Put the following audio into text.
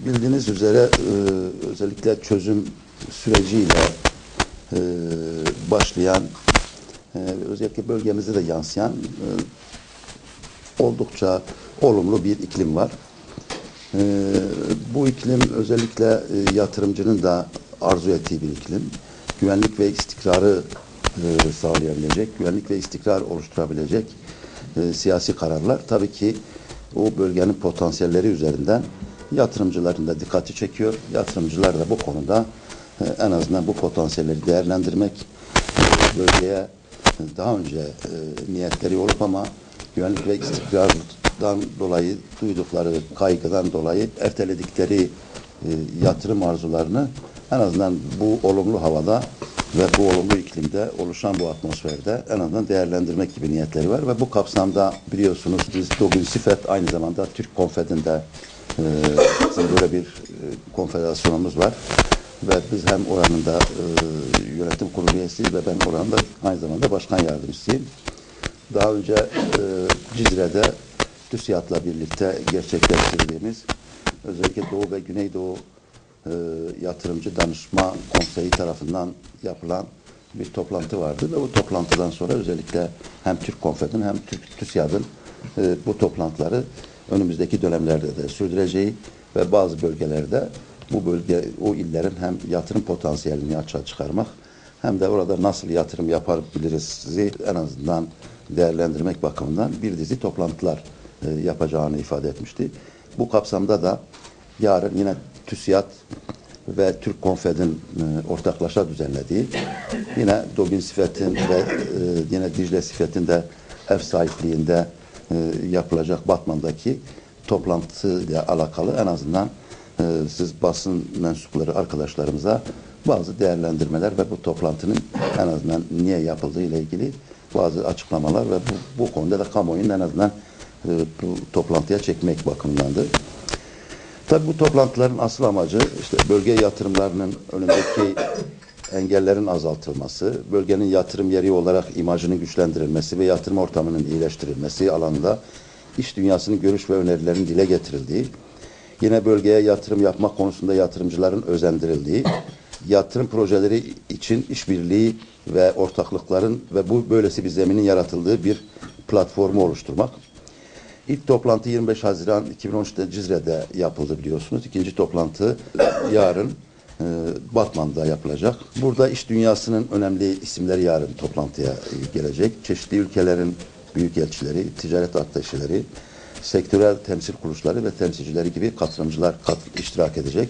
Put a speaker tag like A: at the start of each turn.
A: Bildiğiniz üzere özellikle çözüm süreciyle başlayan, özellikle bölgemizde de yansıyan oldukça olumlu bir iklim var. Bu iklim özellikle yatırımcının da arzu ettiği bir iklim. Güvenlik ve istikrarı sağlayabilecek, güvenlik ve istikrar oluşturabilecek siyasi kararlar tabii ki o bölgenin potansiyelleri üzerinden yatırımcıların da dikkati çekiyor. Yatırımcılar da bu konuda en azından bu potansiyelleri değerlendirmek, bölgeye daha önce niyetleri olup ama güvenlik ve istikrardan dolayı duydukları kaygıdan dolayı erteledikleri yatırım arzularını en azından bu olumlu havada ve bu olumlu iklimde oluşan bu atmosferde en azından değerlendirmek gibi niyetleri var ve bu kapsamda biliyorsunuz biz Dogun Sifet aynı zamanda Türk Konfed'inde böyle bir konfederasyonumuz var ve biz hem oranın da yönetim kurulu üyesiyiz ve ben oranın da aynı zamanda başkan yardımcısıyım. Daha önce Cizre'de TÜSİAD'la birlikte gerçekleştirdiğimiz özellikle Doğu ve Güneydoğu Yatırımcı Danışma Konseyi tarafından yapılan bir toplantı vardı ve bu toplantıdan sonra özellikle hem Türk Konfed'in hem TÜSİAD'ın bu toplantıları önümüzdeki dönemlerde de sürdüreceği ve bazı bölgelerde bu bölge o illerin hem yatırım potansiyelini açığa çıkarmak hem de orada nasıl yatırım yapabiliriz en azından değerlendirmek bakımından bir dizi toplantılar yapacağını ifade etmişti. Bu kapsamda da yarın yine TÜSİAD ve Türk Konfed'in ortaklaşa düzenlediği yine Dogun Sifet'in ve yine Dicle Sifet'in de ev sahipliğinde yapılacak Batman'daki toplantıyla alakalı en azından siz basın mensupları arkadaşlarımıza bazı değerlendirmeler ve bu toplantının en azından niye yapıldığı ile ilgili bazı açıklamalar ve bu konuda da kamuoyunun en azından bu toplantıya çekmek bakımındandır. Tabii bu toplantıların asıl amacı işte bölge yatırımlarının önündeki engellerin azaltılması, bölgenin yatırım yeri olarak imajının güçlendirilmesi ve yatırım ortamının iyileştirilmesi alanında iş dünyasının görüş ve önerilerinin dile getirildiği, yine bölgeye yatırım yapmak konusunda yatırımcıların özendirildiği, yatırım projeleri için işbirliği ve ortaklıkların ve bu böylesi bir zeminin yaratıldığı bir platformu oluşturmak. İlk toplantı 25 Haziran 2013'te Cizre'de yapıldı biliyorsunuz. İkinci toplantı yarın Batman'da yapılacak. Burada iş dünyasının önemli isimleri yarın toplantıya gelecek. Çeşitli ülkelerin büyükelçileri, ticaret ateşeleri, sektörel temsil kuruluşları ve temsilcileri gibi katılımcılar iştirak edecek.